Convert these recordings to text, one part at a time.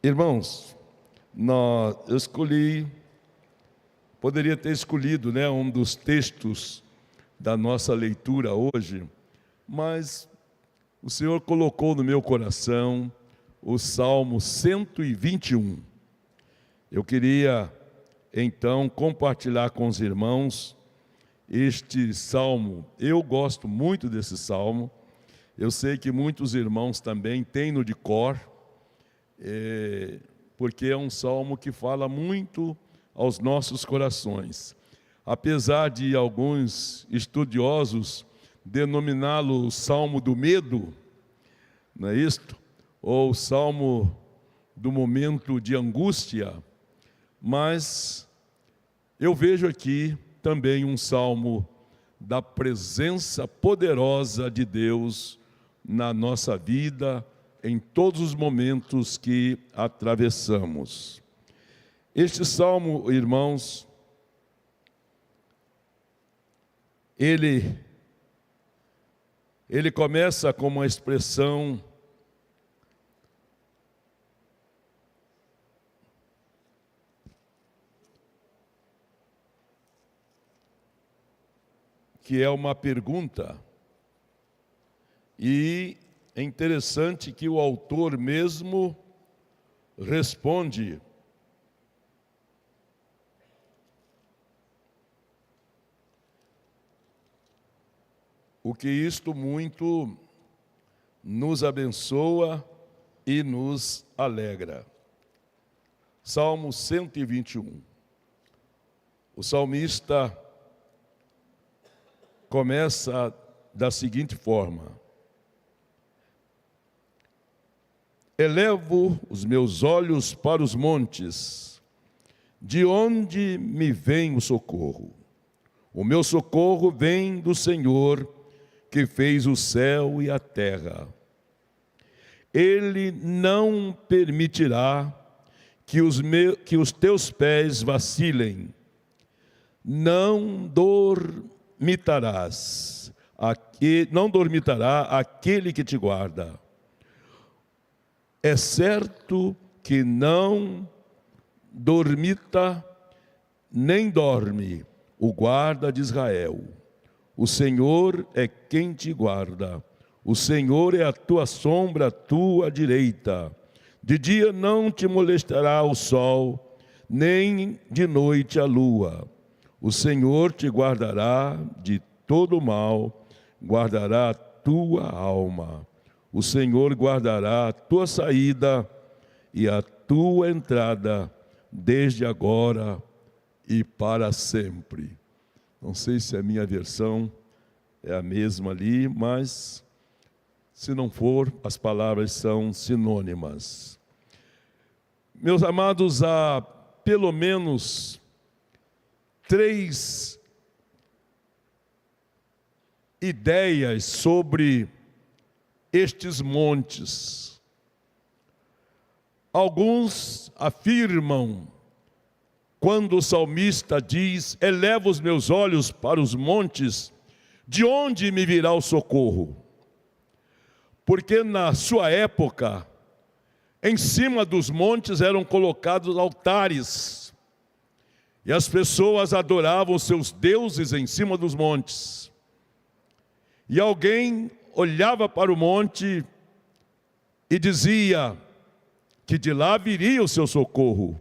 Irmãos, eu poderia ter escolhido, um dos textos da nossa leitura hoje, mas o Senhor colocou no meu coração o Salmo 121. Eu queria, então, compartilhar com os irmãos este salmo. Eu gosto muito desse salmo. Eu sei que muitos irmãos também têm no de cor, porque é um salmo que fala muito aos nossos corações. Apesar de alguns estudiosos denominá-lo o salmo do medo, não é isto? Ou o salmo do momento de angústia, mas eu vejo aqui também um salmo da presença poderosa de Deus na nossa vida, em todos os momentos que atravessamos. Este salmo, irmãos, ele começa com uma expressão que é uma pergunta, e é interessante que o autor mesmo responde. O que isto muito nos abençoa e nos alegra. Salmo 121. O salmista começa da seguinte forma: elevo os meus olhos para os montes, de onde me vem o socorro? O meu socorro vem do Senhor, que fez o céu e a terra. Ele não permitirá que os teus pés vacilem. Não dormitará aquele que te guarda. É certo que não dormita, nem dorme o guarda de Israel. O Senhor é quem te guarda. O Senhor é a tua sombra, a tua direita. De dia não te molestará o sol, nem de noite a lua. O Senhor te guardará de todo mal, guardará a tua alma. O Senhor guardará a tua saída e a tua entrada, desde agora e para sempre. Não sei se a minha versão é a mesma ali, mas se não for, as palavras são sinônimas. Meus amados, há pelo menos 3 ideias sobre estes montes. Alguns afirmam, quando o salmista diz: eleva os meus olhos para os montes, de onde me virá o socorro? Porque na sua época, em cima dos montes eram colocados altares, e as pessoas adoravam seus deuses em cima dos montes. E alguém olhava para o monte e dizia que de lá viria o seu socorro,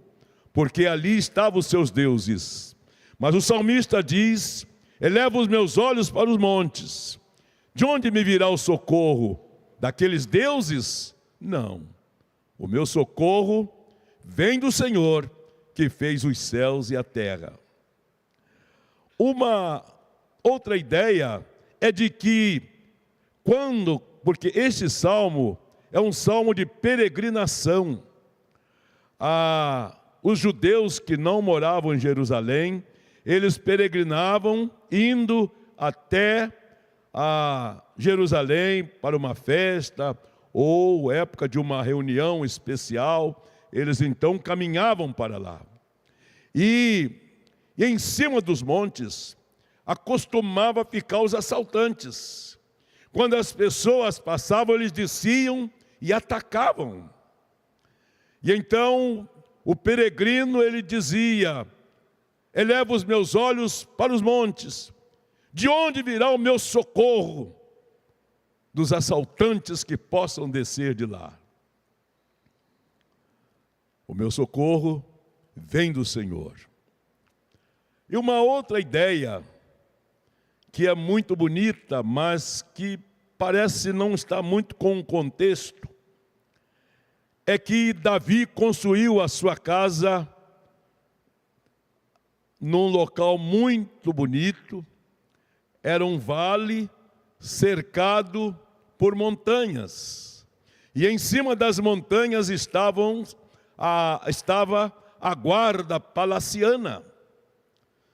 porque ali estavam os seus deuses. Mas o salmista diz: eleva os meus olhos para os montes. De onde me virá o socorro? Daqueles deuses? Não. O meu socorro vem do Senhor, que fez os céus e a terra. Uma outra ideia é de que porque este salmo é um salmo de peregrinação. Os judeus que não moravam em Jerusalém, eles peregrinavam indo até a Jerusalém para uma festa ou época de uma reunião especial. Eles então caminhavam para lá. E em cima dos montes acostumava ficar os assaltantes. Quando as pessoas passavam, eles desciam e atacavam. E então o peregrino, ele dizia: elevo os meus olhos para os montes, de onde virá o meu socorro? Dos assaltantes que possam descer de lá. O meu socorro vem do Senhor. E uma outra ideia, que é muito bonita, mas que parece não estar muito com o contexto, é que Davi construiu a sua casa num local muito bonito. Era um vale cercado por montanhas. E em cima das montanhas estava a guarda palaciana.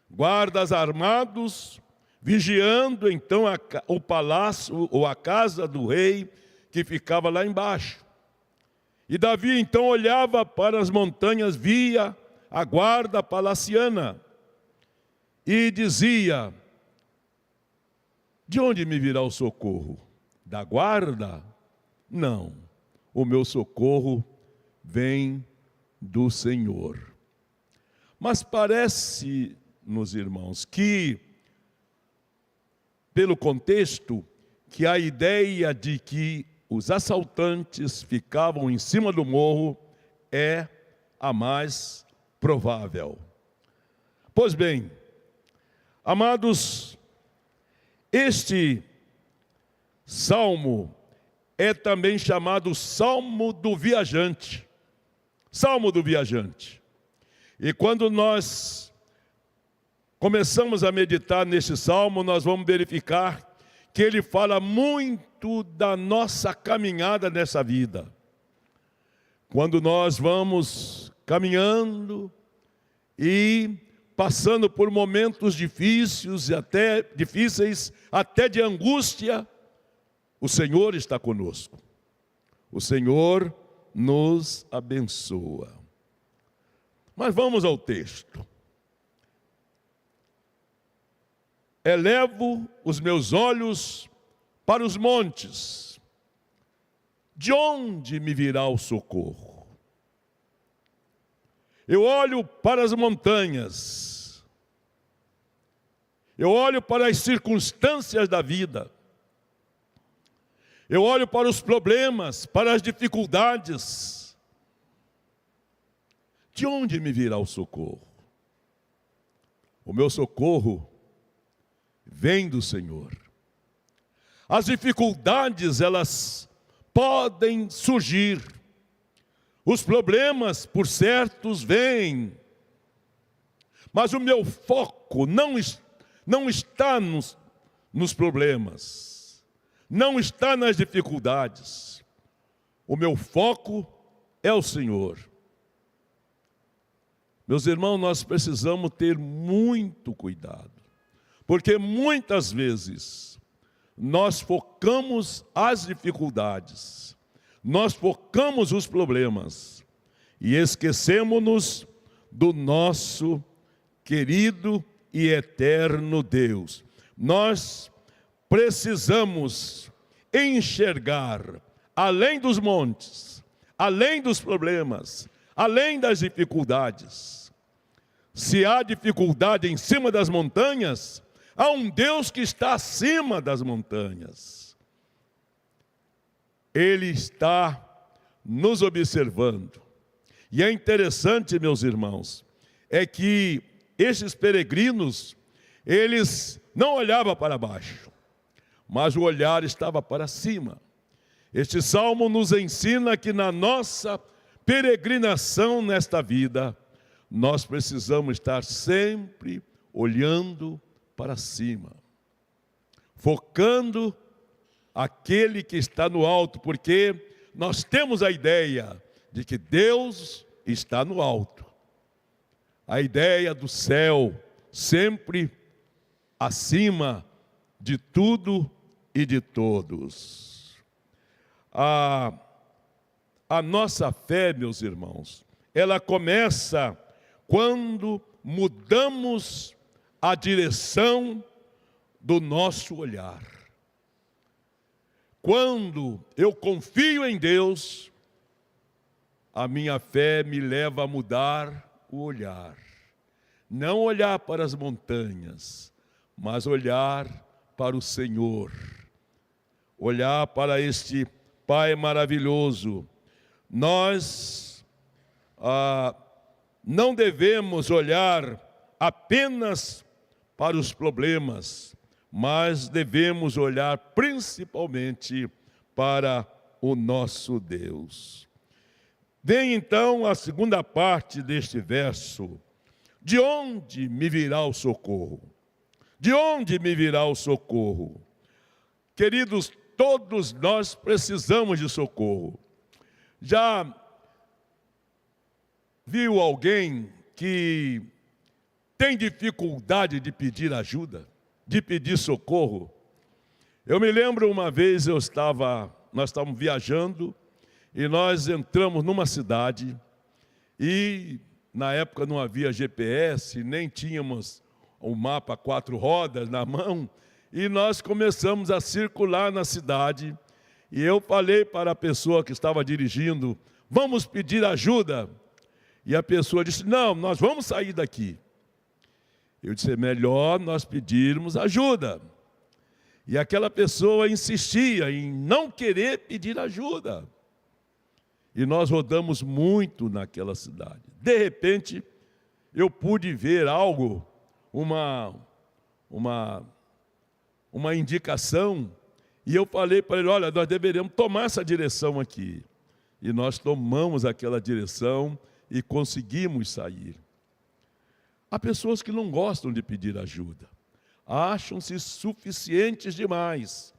Guardas armados, vigiando então o palácio ou a casa do rei que ficava lá embaixo. E Davi então olhava para as montanhas, via a guarda palaciana e dizia: de onde me virá o socorro? Da guarda? Não, o meu socorro vem do Senhor. Mas parece, meus irmãos, que, pelo contexto, que a ideia de que os assaltantes ficavam em cima do morro é a mais provável. Pois bem, amados, este salmo é também chamado Salmo do Viajante. Salmo do Viajante. E quando nós começamos a meditar neste salmo, nós vamos verificar que ele fala muito da nossa caminhada nessa vida. Quando nós vamos caminhando e passando por momentos difíceis, até de angústia, o Senhor está conosco. O Senhor nos abençoa. Mas vamos ao texto. Elevo os meus olhos para os montes. De onde me virá o socorro? Eu olho para as montanhas. Eu olho para as circunstâncias da vida. Eu olho para os problemas, para as dificuldades. De onde me virá o socorro? O meu socorro vem do Senhor. As dificuldades, elas podem surgir. Os problemas, por certos, vêm. Mas o meu foco não está nos problemas. Não está nas dificuldades. O meu foco é o Senhor. Meus irmãos, nós precisamos ter muito cuidado. Porque muitas vezes nós focamos as dificuldades, nós focamos os problemas e esquecemos-nos do nosso querido e eterno Deus. Nós precisamos enxergar além dos montes, além dos problemas, além das dificuldades. Se há dificuldade em cima das montanhas, há um Deus que está acima das montanhas. Ele está nos observando. E é interessante, meus irmãos, é que estes peregrinos, eles não olhavam para baixo, mas o olhar estava para cima. Este salmo nos ensina que na nossa peregrinação nesta vida, nós precisamos estar sempre olhando para cima, focando aquele que está no alto, porque nós temos a ideia de que Deus está no alto. A ideia do céu sempre acima de tudo e de todos. A nossa fé, meus irmãos, ela começa quando mudamos a direção do nosso olhar. Quando eu confio em Deus, a minha fé me leva a mudar o olhar. Não olhar para as montanhas, mas olhar para o Senhor. Olhar para este Pai maravilhoso. Nós não devemos olhar apenas para os problemas, mas devemos olhar principalmente para o nosso Deus. Vem então a segunda parte deste verso. De onde me virá o socorro? De onde me virá o socorro? Queridos, todos nós precisamos de socorro. Já viu alguém que tem dificuldade de pedir ajuda, de pedir socorro? Eu me lembro uma vez nós estávamos viajando e nós entramos numa cidade e na época não havia GPS, nem tínhamos um mapa 4 rodas na mão e nós começamos a circular na cidade e eu falei para a pessoa que estava dirigindo, vamos pedir ajuda. E a pessoa disse, não, nós vamos sair daqui. Eu disse, é melhor nós pedirmos ajuda. E aquela pessoa insistia em não querer pedir ajuda. E nós rodamos muito naquela cidade. De repente, eu pude ver algo, uma indicação, e eu falei para ele, olha, nós deveríamos tomar essa direção aqui. E nós tomamos aquela direção e conseguimos sair. Há pessoas que não gostam de pedir ajuda. Acham-se suficientes demais,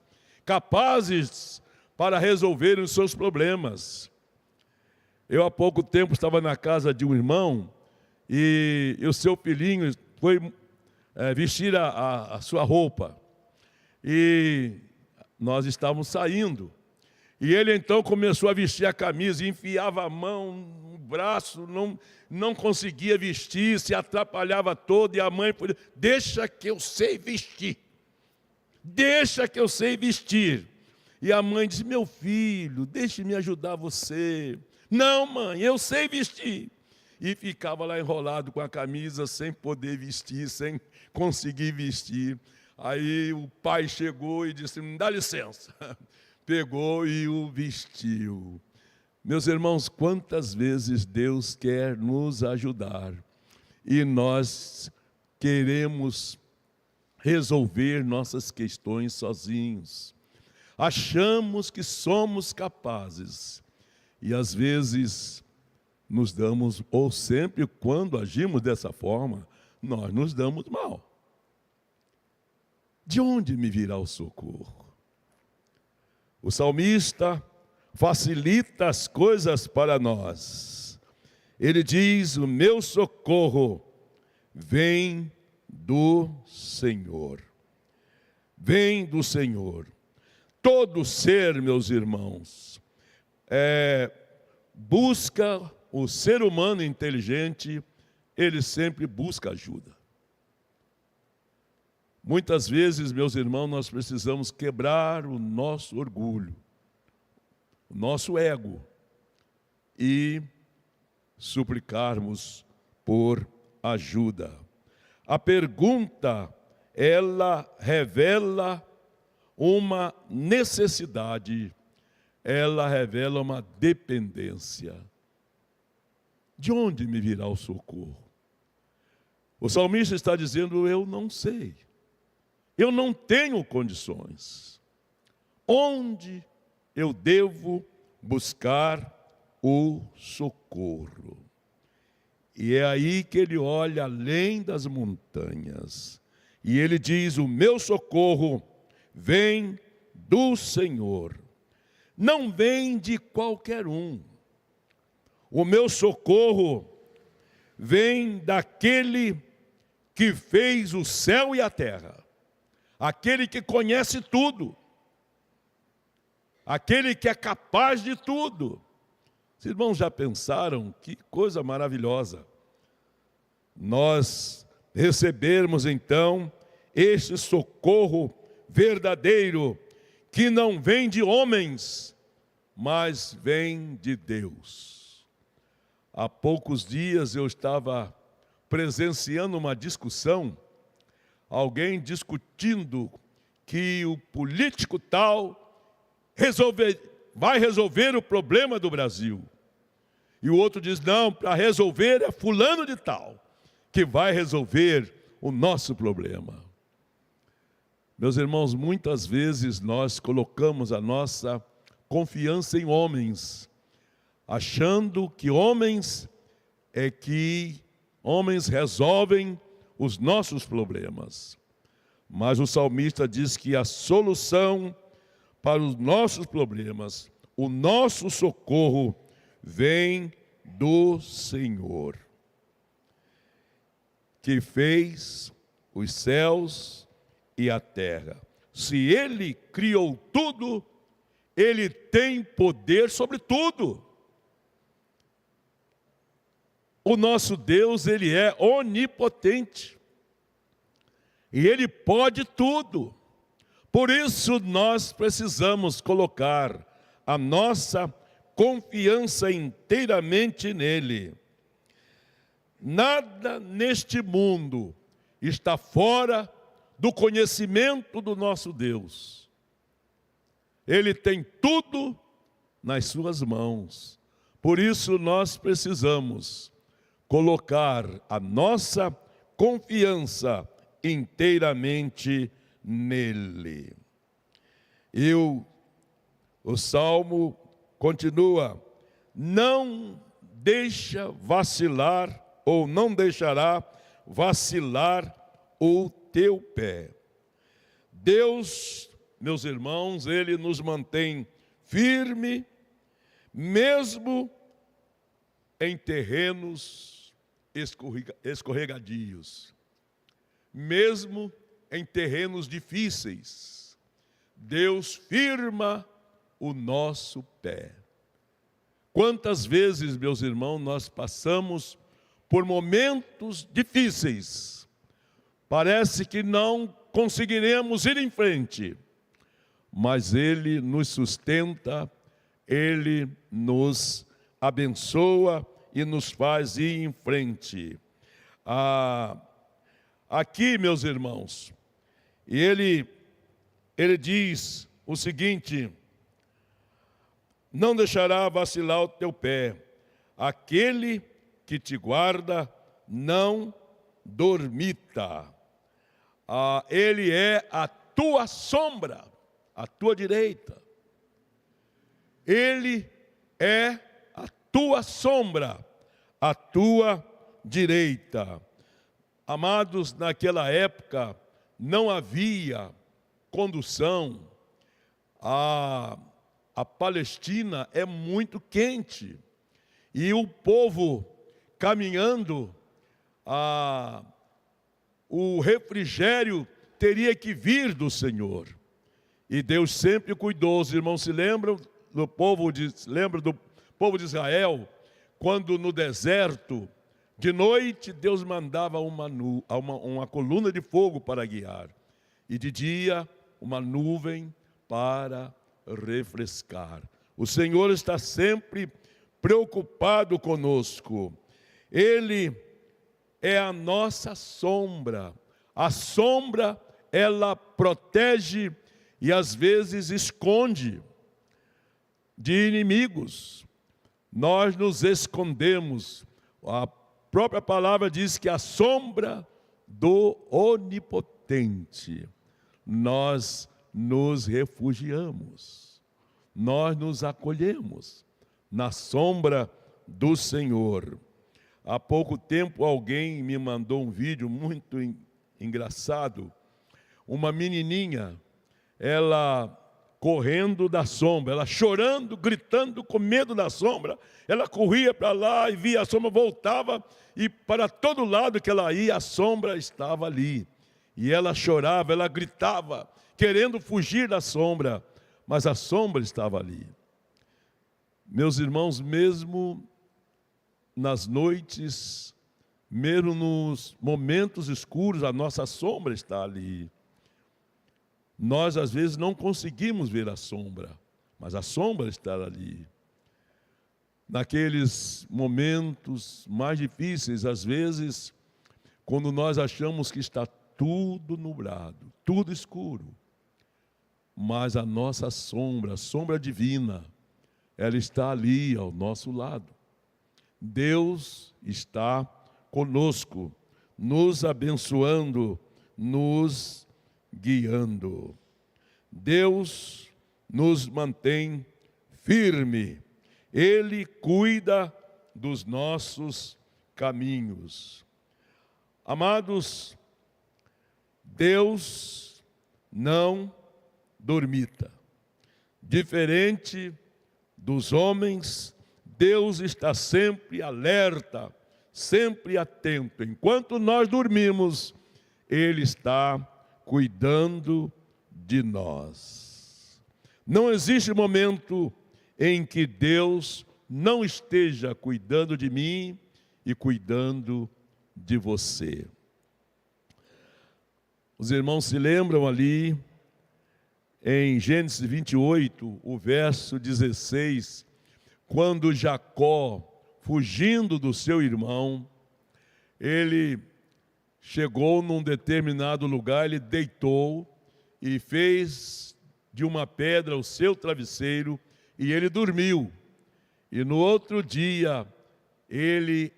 capazes para resolverem os seus problemas. Eu há pouco tempo estava na casa de um irmão e o seu filhinho foi vestir a sua roupa. E nós estávamos saindo. E ele então começou a vestir a camisa, enfiava a mão no braço, não conseguia vestir, se atrapalhava todo. E a mãe falou, deixa que eu sei vestir. Deixa que eu sei vestir. E a mãe disse, meu filho, deixe-me ajudar você. Não, mãe, eu sei vestir. E ficava lá enrolado com a camisa, sem poder vestir, sem conseguir vestir. Aí o pai chegou e disse, me dá licença. Pegou e o vestiu. Meus irmãos, quantas vezes Deus quer nos ajudar e nós queremos resolver nossas questões sozinhos. Achamos que somos capazes e às vezes nos damos, ou sempre quando agimos dessa forma, nós nos damos mal. De onde me virá o socorro? O salmista facilita as coisas para nós. Ele diz, o meu socorro vem do Senhor. Vem do Senhor. Todo ser, meus irmãos, busca o ser humano inteligente, ele sempre busca ajuda. Muitas vezes, meus irmãos, nós precisamos quebrar o nosso orgulho, o nosso ego e suplicarmos por ajuda. A pergunta, ela revela uma necessidade, ela revela uma dependência. De onde me virá o socorro? O salmista está dizendo, eu não sei. Eu não tenho condições. Onde eu devo buscar o socorro? E é aí que ele olha além das montanhas. E ele diz, o meu socorro vem do Senhor. Não vem de qualquer um. O meu socorro vem daquele que fez o céu e a terra. Aquele que conhece tudo, aquele que é capaz de tudo. Os irmãos já pensaram que coisa maravilhosa nós recebermos então este socorro verdadeiro, que não vem de homens, mas vem de Deus. Há poucos dias eu estava presenciando uma discussão, alguém discutindo que o político tal vai resolver o problema do Brasil. E o outro diz, não, para resolver é fulano de tal, que vai resolver o nosso problema. Meus irmãos, muitas vezes nós colocamos a nossa confiança em homens, achando que homens resolvem os nossos problemas. Mas o salmista diz que a solução para os nossos problemas, o nosso socorro, vem do Senhor, que fez os céus e a terra. Se Ele criou tudo, Ele tem poder sobre tudo. O nosso Deus, Ele é onipotente. E Ele pode tudo. Por isso nós precisamos colocar a nossa confiança inteiramente nele. Nada neste mundo está fora do conhecimento do nosso Deus. Ele tem tudo nas suas mãos. Por isso nós precisamos colocar a nossa confiança inteiramente nele. O Salmo continua, não deixa vacilar, ou não deixará vacilar o teu pé. Deus, meus irmãos, Ele nos mantém firme, mesmo em terrenos escorregadios, mesmo em terrenos difíceis. Deus firma o nosso pé. Quantas vezes, meus irmãos, nós passamos por momentos difíceis, parece que não conseguiremos ir em frente, mas Ele nos sustenta, Ele nos abençoa e nos faz ir em frente. Aqui, meus irmãos, ele diz o seguinte, não deixará vacilar o teu pé, aquele que te guarda não dormita. Ele é a tua sombra, a tua direita. Ele é a tua sombra, a tua direita. Amados, naquela época não havia condução. A Palestina é muito quente. E o povo caminhando, o refrigério teria que vir do Senhor. E Deus sempre cuidou. Os irmãos se lembram do povo de Israel, quando no deserto, de noite, Deus mandava uma coluna de fogo para guiar. E de dia, uma nuvem para refrescar. O Senhor está sempre preocupado conosco. Ele é a nossa sombra. A sombra, ela protege e às vezes esconde de inimigos. Nós nos escondemos. A própria palavra diz que a sombra do Onipotente. Nós nos refugiamos. Nós nos acolhemos na sombra do Senhor. Há pouco tempo alguém me mandou um vídeo muito engraçado. Uma menininha, ela correndo da sombra, ela chorando, gritando, com medo da sombra. Ela corria para lá e via a sombra, voltava, e para todo lado que ela ia, a sombra estava ali. E ela chorava, ela gritava, querendo fugir da sombra, mas a sombra estava ali. Meus irmãos, mesmo nas noites, mesmo nos momentos escuros, a nossa sombra está ali. Nós, às vezes, não conseguimos ver a sombra, mas a sombra está ali. naqueles momentos mais difíceis, às vezes, quando nós achamos que está tudo nublado, tudo escuro, mas a nossa sombra, a sombra divina, ela está ali ao nosso lado. Deus está conosco, nos abençoando, nos guiando. Deus nos mantém firme. Ele cuida dos nossos caminhos. Amados, Deus não dormita. Diferente dos homens, Deus está sempre alerta, sempre atento. Enquanto nós dormimos, Ele está cuidando de nós. Não existe momento em que Deus não esteja cuidando de mim e cuidando de você. Os irmãos se lembram ali, em Gênesis 28, o verso 16, quando Jacó, fugindo do seu irmão, ele chegou num determinado lugar, ele deitou e fez de uma pedra o seu travesseiro e ele dormiu. E no outro dia, ele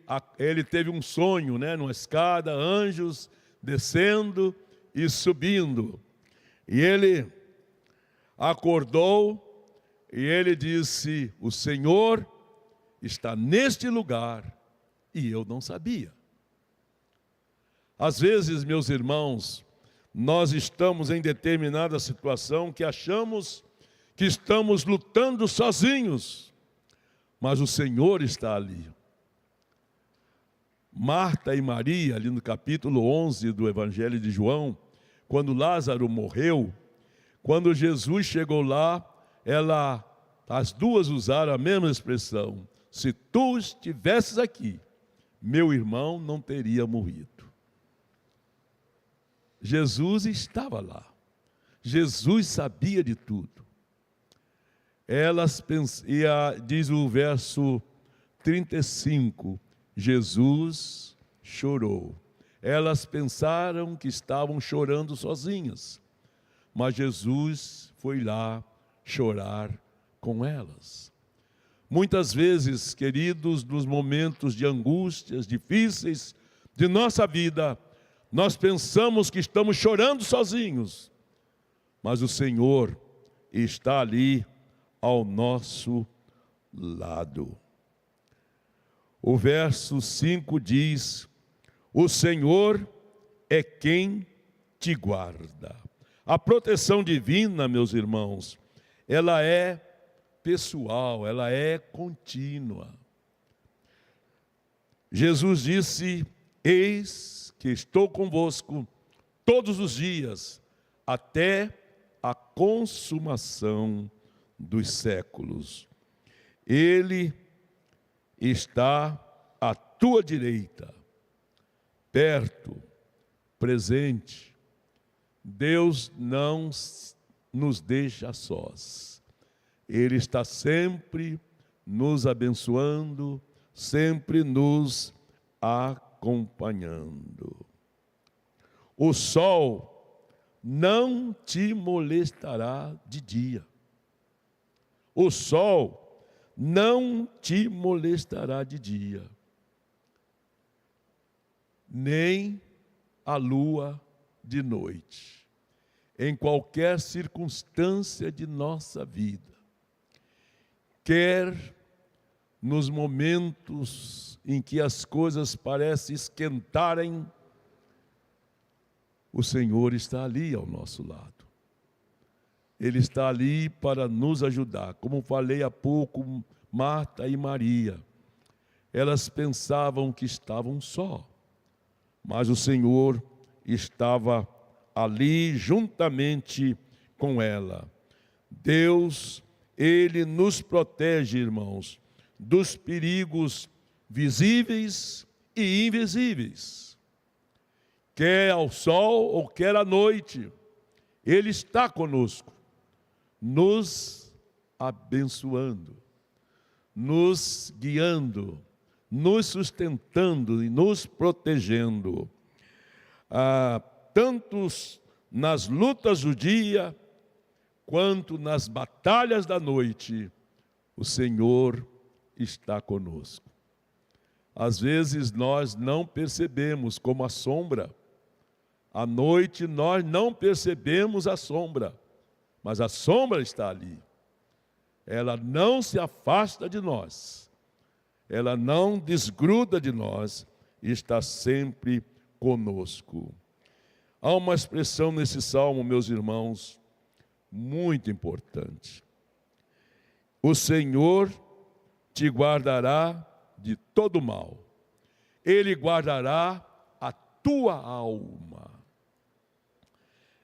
teve um sonho, numa escada, anjos descendo e subindo. E ele acordou e ele disse: o Senhor está neste lugar e eu não sabia. Às vezes, meus irmãos, nós estamos em determinada situação que achamos que estamos lutando sozinhos, mas o Senhor está ali. Marta e Maria, ali no capítulo 11 do Evangelho de João, quando Lázaro morreu, quando Jesus chegou lá, as duas usaram a mesma expressão: se tu estivesses aqui, meu irmão não teria morrido. Jesus estava lá. Jesus sabia de tudo. Diz o verso 35, Jesus chorou. Elas pensaram que estavam chorando sozinhas, mas Jesus foi lá chorar com elas. Muitas vezes, queridos, nos momentos de angústias difíceis de nossa vida, nós pensamos que estamos chorando sozinhos, mas o Senhor está ali ao nosso lado. O verso 5 diz: o Senhor é quem te guarda. A proteção divina, meus irmãos, ela é pessoal, ela é contínua. Jesus disse: eis que estou convosco todos os dias, até a consumação dos séculos. Ele está à tua direita, perto, presente. Deus não nos deixa sós. Ele está sempre nos abençoando, sempre nos acompanhando. O sol não te molestará de dia. O sol não te molestará de dia, nem a lua de noite. Em qualquer circunstância de nossa vida, quer nos momentos em que as coisas parecem esquentarem, o Senhor está ali ao nosso lado. Ele está ali para nos ajudar. Como falei há pouco, Marta e Maria, elas pensavam que estavam só, mas o Senhor estava ali juntamente com ela. Deus, Ele nos protege, irmãos, dos perigos visíveis e invisíveis. Quer ao sol ou quer à noite, Ele está conosco, nos abençoando, nos guiando, nos sustentando e nos protegendo. Tanto nas lutas do dia, quanto nas batalhas da noite, o Senhor está conosco. Às vezes nós não percebemos como a sombra. À noite nós não percebemos a sombra, mas a sombra está ali. Ela não se afasta de nós, ela não desgruda de nós, e está sempre conosco. Há uma expressão nesse salmo, meus irmãos, muito importante. O Senhor te guardará de todo mal. Ele guardará a tua alma.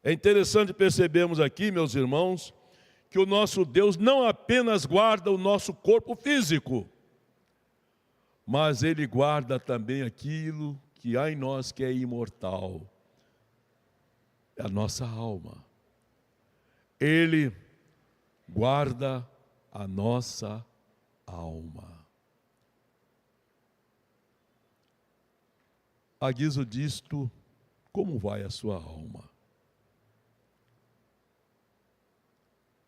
É interessante percebermos aqui, meus irmãos, que o nosso Deus não apenas guarda o nosso corpo físico, mas Ele guarda também aquilo que há em nós que é imortal, a nossa alma. Ele guarda a nossa alma. A guisa disto, como vai a sua alma?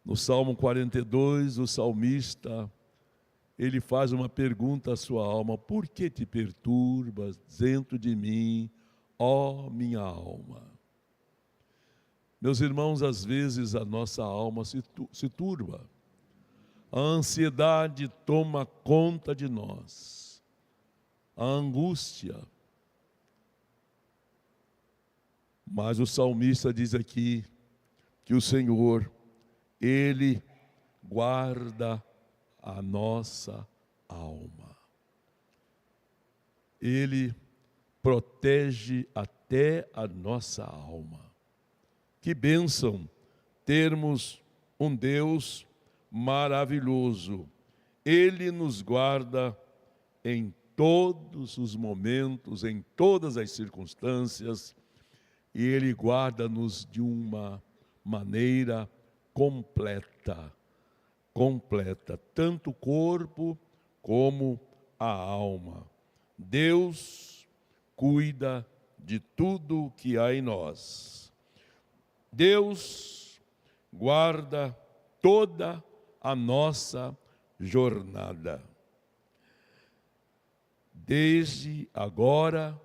No Salmo 42, o salmista, ele faz uma pergunta à sua alma: por que te perturbas dentro de mim, ó minha alma? Meus irmãos, às vezes a nossa alma se turba. A ansiedade toma conta de nós. A angústia. Mas o salmista diz aqui que o Senhor, Ele guarda a nossa alma. Ele protege até a nossa alma. Que bênção termos um Deus maravilhoso. Ele nos guarda em todos os momentos, em todas as circunstâncias, e Ele guarda-nos de uma maneira completa, tanto o corpo como a alma. Deus cuida de tudo que há em nós. Deus guarda toda a nossa jornada, desde agora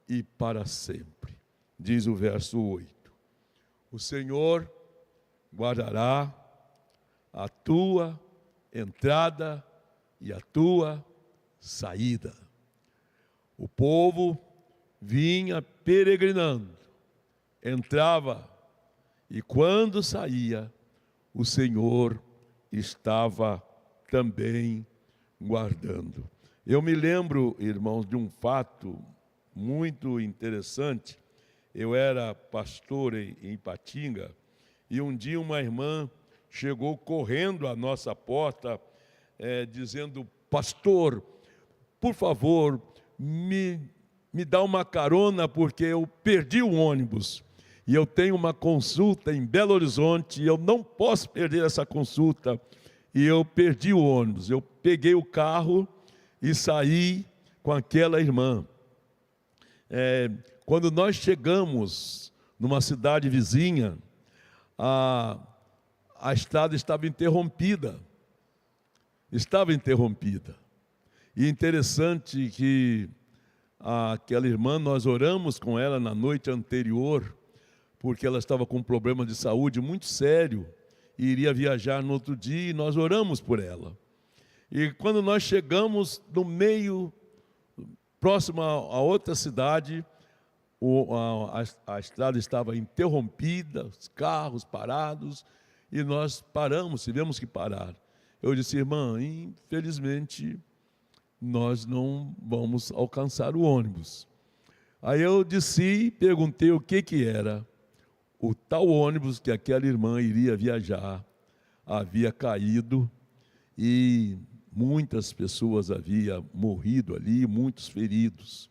e para sempre. Diz o verso 8. O Senhor guardará a tua entrada e a tua saída. O povo vinha peregrinando, entrava, e quando saía, o Senhor estava também guardando. Eu me lembro, irmãos, de um fato muito interessante. Eu era pastor em Ipatinga, e um dia uma irmã chegou correndo à nossa porta, dizendo: pastor, por favor, me dá uma carona, porque eu perdi o ônibus. E eu tenho uma consulta em Belo Horizonte, e eu não posso perder essa consulta. E eu perdi o ônibus. Eu peguei o carro e saí com aquela irmã. Quando nós chegamos numa cidade vizinha, a estrada estava interrompida. Estava interrompida. E interessante que aquela irmã, nós oramos com ela na noite anterior, porque ela estava com um problema de saúde muito sério e iria viajar no outro dia, e nós oramos por ela. E quando nós chegamos no meio, próximo a outra cidade, a estrada estava interrompida, os carros parados, e nós paramos, tivemos que parar. Eu disse: irmã, infelizmente, nós não vamos alcançar o ônibus. Aí eu desci e perguntei o que era. O tal ônibus que aquela irmã iria viajar havia caído e muitas pessoas haviam morrido ali, muitos feridos.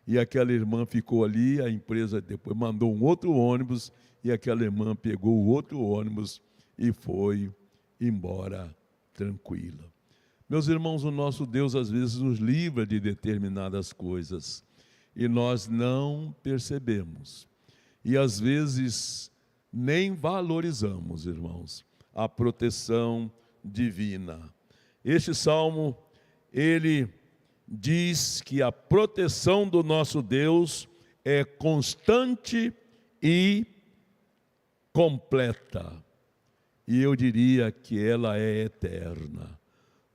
E aquela irmã ficou ali, a empresa depois mandou um outro ônibus, e aquela irmã pegou o outro ônibus e foi embora tranquila. Meus irmãos, o nosso Deus às vezes nos livra de determinadas coisas e nós não percebemos. E às vezes nem valorizamos, irmãos, a proteção divina. Este salmo, ele diz que a proteção do nosso Deus é constante e completa. E eu diria que ela é eterna.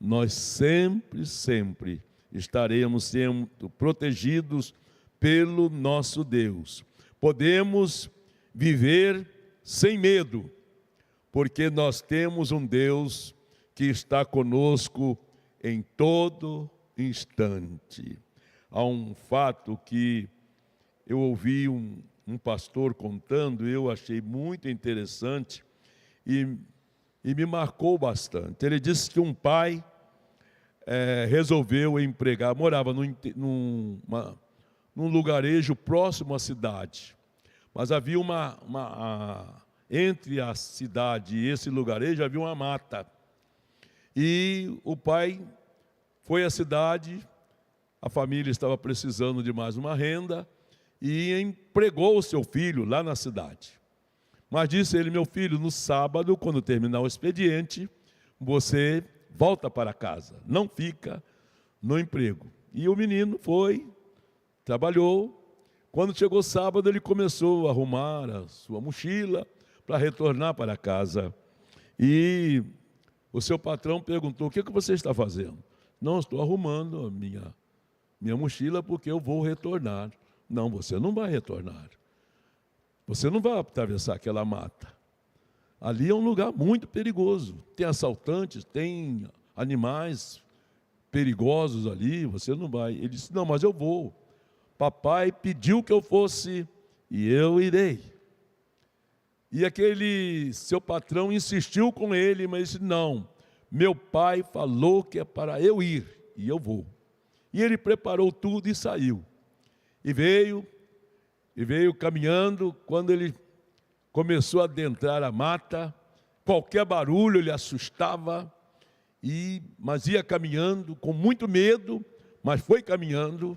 Nós sempre estaremos sendo protegidos pelo nosso Deus. Podemos viver sem medo, porque nós temos um Deus que está conosco em todo instante. Há um fato que eu ouvi um pastor contando, eu achei muito interessante e me marcou bastante. Ele disse que um pai resolveu empregar, morava num lugarejo próximo à cidade, mas havia entre a cidade e esse lugarejo havia uma mata. E o pai foi à cidade, a família estava precisando de mais uma renda e empregou o seu filho lá na cidade. Mas disse ele: meu filho, no sábado, quando terminar o expediente, você volta para casa, não fica no emprego. E o menino foi, trabalhou. Quando chegou sábado, ele começou a arrumar a sua mochila para retornar para casa. E o seu patrão perguntou: o que você está fazendo? Não, estou arrumando a minha mochila porque eu vou retornar. Não, você não vai retornar. Você não vai atravessar aquela mata. Ali é um lugar muito perigoso. Tem assaltantes, tem animais perigosos ali, você não vai. Ele disse: não, mas eu vou. Papai pediu que eu fosse e eu irei. E aquele seu patrão insistiu com ele, mas disse: não, meu pai falou que é para eu ir e eu vou. E ele preparou tudo e saiu. E veio caminhando. Quando ele começou a adentrar a mata, qualquer barulho lhe assustava, mas ia caminhando com muito medo, mas foi caminhando.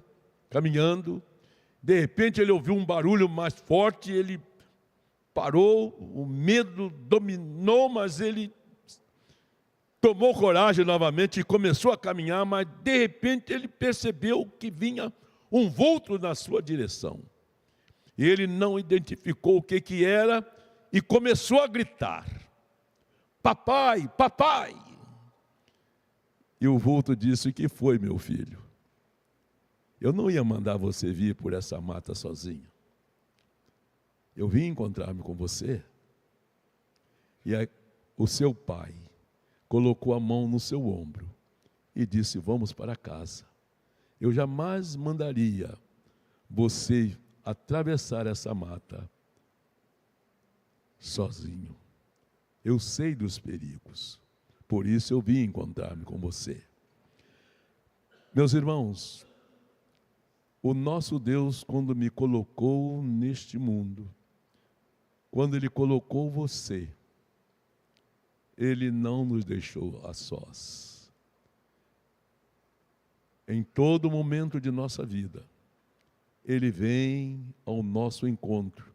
De repente ele ouviu um barulho mais forte, ele parou, o medo dominou, mas ele tomou coragem novamente e começou a caminhar, mas de repente ele percebeu que vinha um vulto na sua direção. E ele não identificou o que era e começou a gritar: papai, papai! E o vulto disse: o que foi, meu filho? Eu não ia mandar você vir por essa mata sozinho. Eu vim encontrar-me com você. E aí, o seu pai colocou a mão no seu ombro e disse: vamos para casa. Eu jamais mandaria você atravessar essa mata sozinho. Eu sei dos perigos, por isso eu vim encontrar-me com você. Meus irmãos, o nosso Deus, quando me colocou neste mundo, quando Ele colocou você, Ele não nos deixou a sós. Em todo momento de nossa vida, Ele vem ao nosso encontro.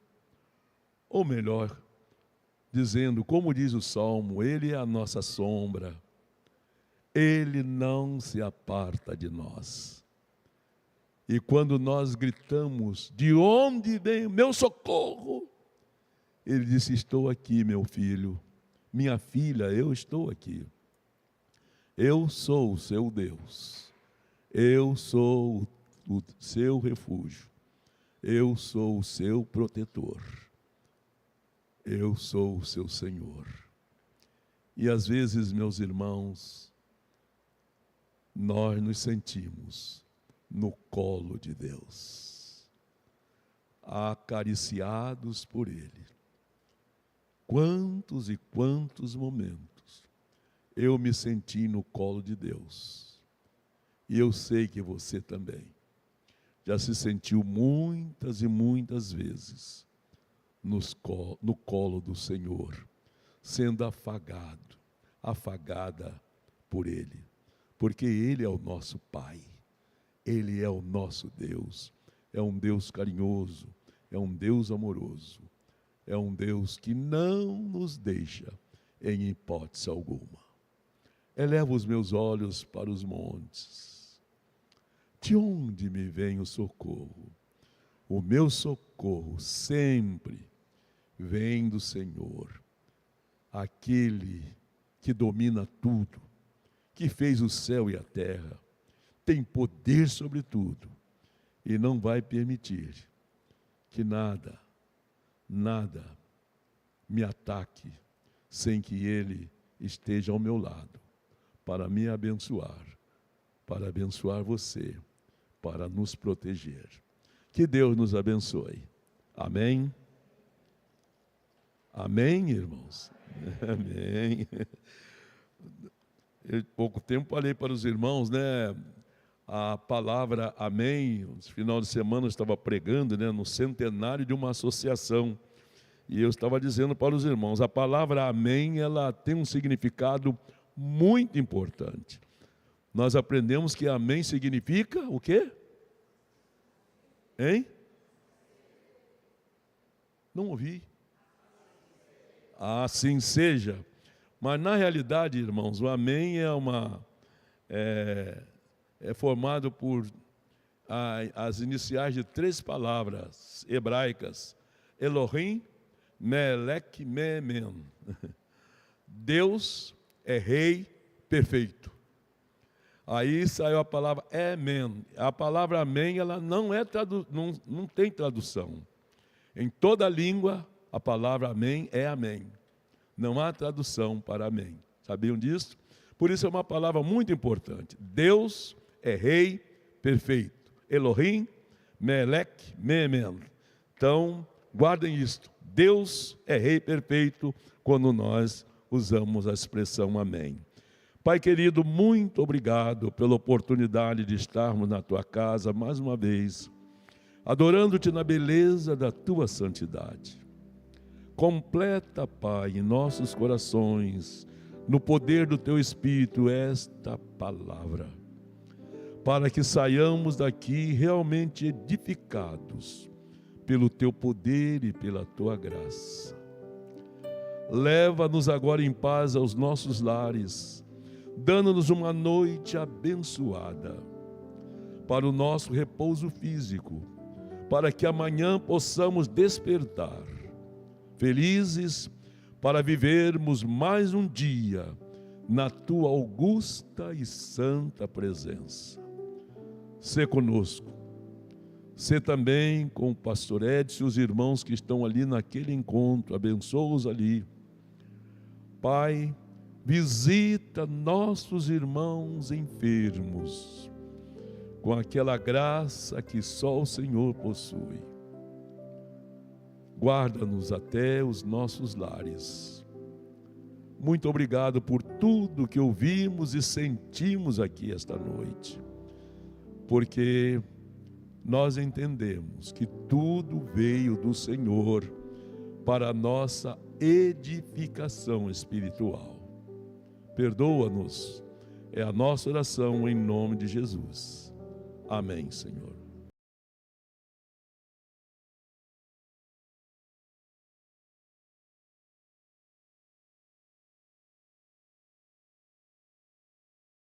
Ou melhor, dizendo, como diz o Salmo, Ele é a nossa sombra. Ele não se aparta de nós. E quando nós gritamos: de onde vem o meu socorro? Ele disse: estou aqui, meu filho, minha filha, eu estou aqui. Eu sou o seu Deus. Eu sou o seu refúgio. Eu sou o seu protetor. Eu sou o seu Senhor. E às vezes, meus irmãos, nós nos sentimos no colo de Deus, acariciados por Ele. Quantos e quantos momentos eu me senti no colo de Deus. E eu sei que você também já se sentiu muitas e muitas vezes no colo do Senhor, sendo afagada por Ele. porque Ele é o nosso Pai, Ele é o nosso Deus, é um Deus carinhoso, é um Deus amoroso, é um Deus que não nos deixa em hipótese alguma. Eleva os meus olhos para os montes. De onde me vem o socorro? O meu socorro sempre vem do Senhor, aquele que domina tudo, que fez o céu e a terra, tem poder sobre tudo e não vai permitir que nada me ataque sem que Ele esteja ao meu lado para me abençoar, para abençoar você, para nos proteger. Que Deus nos abençoe. Amém? Amém, irmãos? Amém. Há pouco tempo falei para os irmãos, né? A palavra amém. No final de semana eu estava pregando, né? No centenário de uma associação. E eu estava dizendo para os irmãos, a palavra amém, ela tem um significado muito importante. Nós aprendemos que amém significa o quê? Hein? Não ouvi. Assim seja. Mas na realidade, irmãos, o amém é formado por as iniciais de 3 palavras hebraicas: Elohim, Melech, Memen. Deus é Rei perfeito. Aí saiu a palavra Amen. A palavra amém, ela não tem tradução. Em toda língua, a palavra amém é amém. Não há tradução para amém. Sabiam disso? Por isso é uma palavra muito importante. Deus é Rei perfeito. Elohim, Melech, Memen. Então, guardem isto. Deus é Rei perfeito quando nós usamos a expressão amém. Pai querido, muito obrigado pela oportunidade de estarmos na Tua casa mais uma vez, adorando-Te na beleza da Tua santidade. Completa, Pai, em nossos corações, no poder do Teu Espírito, esta palavra, para que saiamos daqui realmente edificados pelo Teu poder e pela Tua graça. Leva-nos agora em paz aos nossos lares, dando-nos uma noite abençoada, para o nosso repouso físico, para que amanhã possamos despertar, felizes, para vivermos mais um dia na Tua augusta e santa presença. Sê conosco, sê também com o pastor Edson e os irmãos que estão ali naquele encontro, abençoa-os ali. Pai, visita nossos irmãos enfermos, com aquela graça que só o Senhor possui. Guarda-nos até os nossos lares. Muito obrigado por tudo que ouvimos e sentimos aqui esta noite, porque nós entendemos que tudo veio do Senhor para a nossa edificação espiritual. Perdoa-nos, é a nossa oração em nome de Jesus. Amém, Senhor.